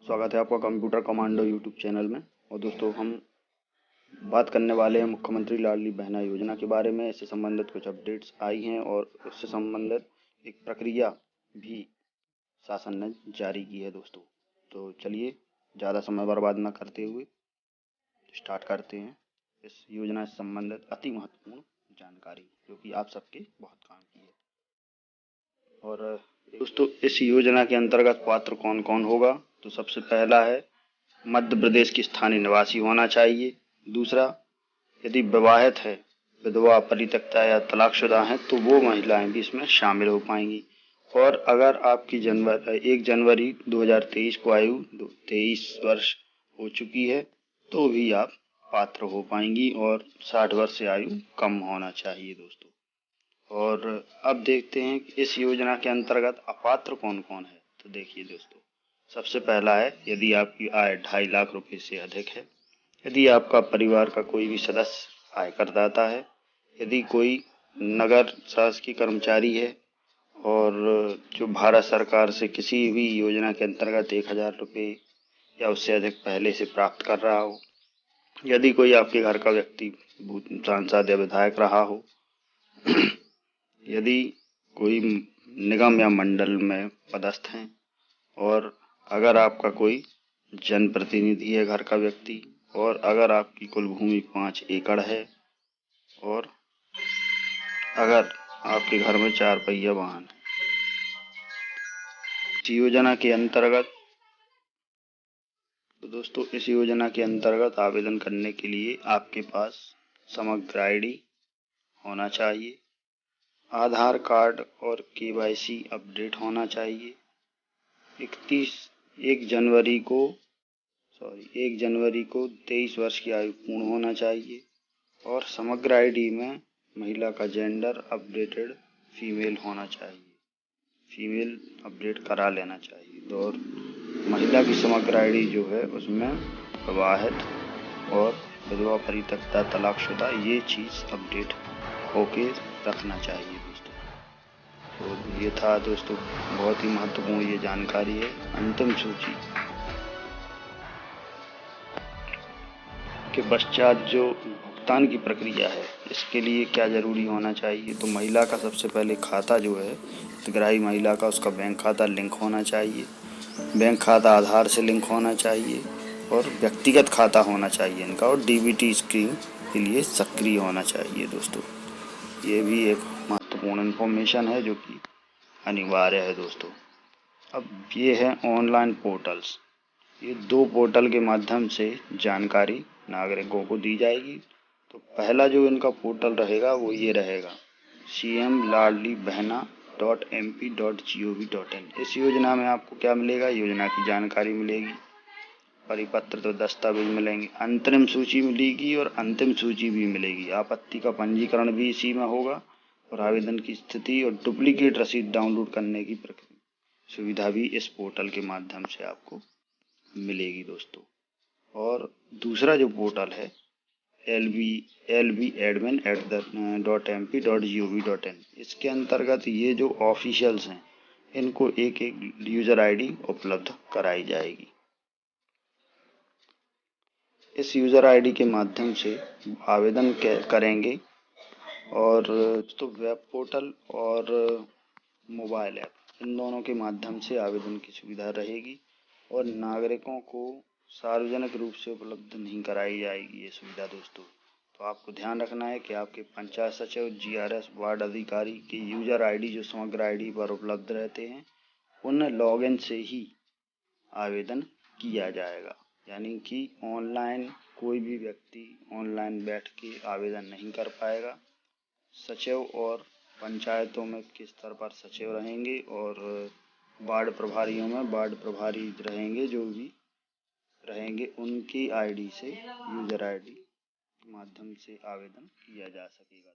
स्वागत है आपका कंप्यूटर कमांडो यूट्यूब चैनल में। और दोस्तों, हम बात करने वाले हैं मुख्यमंत्री लाडली बहना योजना के बारे में। इससे संबंधित कुछ अपडेट्स आई हैं और उससे संबंधित एक प्रक्रिया भी शासन ने जारी की है दोस्तों। तो चलिए, ज़्यादा समय बर्बाद न करते हुए स्टार्ट करते हैं इस योजना से संबंधित अति महत्वपूर्ण जानकारी, जो कि आप सबके बहुत काम की है। और दोस्तों, इस योजना के अंतर्गत पात्र कौन कौन होगा? तो सबसे पहला है मध्य प्रदेश की स्थानीय निवासी होना चाहिए। दूसरा, यदि विवाहित है, विधवा, परित्यक्ता या तलाकशुदा हैं, तो वो महिलाएं भी इसमें शामिल हो पाएंगी। और अगर आपकी 1 जनवरी 2023 को आयु 23 वर्ष हो चुकी है, तो भी आप पात्र हो पाएंगी और 60 वर्ष से आयु कम होना चाहिए दोस्तों। और अब देखते हैं कि इस योजना के अंतर्गत अपात्र कौन कौन है। तो देखिए दोस्तों, सबसे पहला है यदि आपकी आय 2.5 लाख रुपए से अधिक है, यदि आपका परिवार का कोई भी सदस्य आयकरदाता है, यदि कोई नगर शासकीय कर्मचारी है और जो भारत सरकार से किसी भी योजना के अंतर्गत 1,000 रुपये या उससे अधिक पहले से प्राप्त कर रहा हो, यदि कोई आपके घर का व्यक्ति सांसद या विधायक रहा हो, यदि कोई निगम या मंडल में पदस्थ हैं, और अगर आपका कोई जनप्रतिनिधि है घर का व्यक्ति, और अगर आपकी कुल भूमि 5 एकड़ है, और अगर आपके घर में 4 पहिया वाहन है। इस योजना के अंतर्गत तो दोस्तों, इस योजना के अंतर्गत आवेदन करने के लिए आपके पास समग्र आईडी होना चाहिए, आधार कार्ड और KYC अपडेट होना चाहिए, 1 जनवरी को 23 वर्ष की आयु पूर्ण होना चाहिए, और समग्र आईडी में महिला का जेंडर अपडेटेड फीमेल होना चाहिए, फीमेल अपडेट करा लेना चाहिए। और महिला की समग्र आईडी जो है उसमें विवाहित और विधवा, परित्यक्ता, तलाकशुदा ये चीज़ अपडेट होके रखना चाहिए दोस्तों। तो ये था दोस्तों, बहुत ही महत्वपूर्ण ये जानकारी है। अंतिम सूची के पश्चात जो भुगतान की प्रक्रिया है, इसके लिए क्या जरूरी होना चाहिए? तो महिला का सबसे पहले खाता जो है, हितग्राही महिला का, उसका बैंक खाता लिंक होना चाहिए। बैंक खाता आधार से लिंक होना चाहिए और व्यक्तिगत खाता होना चाहिए इनका, और DBT स्कीम के लिए सक्रिय होना चाहिए दोस्तों। ये भी एक महत्वपूर्ण इन्फॉर्मेशन है जो कि अनिवार्य है दोस्तों। अब ये है ऑनलाइन पोर्टल्स। ये 2 पोर्टल के माध्यम से जानकारी नागरिकों को दी जाएगी। तो पहला जो इनका पोर्टल रहेगा वो ये रहेगा, cmladlibehna.mp.gov.in। इस योजना में आपको क्या मिलेगा? योजना की जानकारी मिलेगी, परिपत्र तो दस्तावेज मिलेंगे, अंतरिम सूची मिलेगी और अंतिम सूची भी मिलेगी। आपत्ति का पंजीकरण भी इसी में होगा, और आवेदन की स्थिति और डुप्लीकेट रसीद डाउनलोड करने की सुविधा भी इस पोर्टल के माध्यम से आपको मिलेगी दोस्तों। और दूसरा जो पोर्टल है lbadmin.mp.gov.in, इसके अंतर्गत ये जो ऑफिशियल्स हैं इनको एक यूजर आईडी उपलब्ध कराई जाएगी। इस यूजर आईडी के माध्यम से आवेदन करेंगे, और तो वेब पोर्टल और मोबाइल ऐप, इन दोनों के माध्यम से आवेदन की सुविधा रहेगी, और नागरिकों को सार्वजनिक रूप से उपलब्ध नहीं कराई जाएगी ये सुविधा दोस्तों। तो आपको ध्यान रखना है कि आपके पंचायत सचिव, GRS, वार्ड अधिकारी के यूजर आईडी जो समग्र आईडी पर उपलब्ध रहते हैं, उन लॉगिन से ही आवेदन किया जाएगा। यानी कि ऑनलाइन कोई भी व्यक्ति ऑनलाइन बैठ के आवेदन नहीं कर पाएगा। सचिव और पंचायतों में किस स्तर पर सचिव रहेंगे, और वार्ड प्रभारियों में वार्ड प्रभारी रहेंगे, जो भी रहेंगे उनकी आईडी से, यूजर आईडी के माध्यम से आवेदन किया जा सकेगा।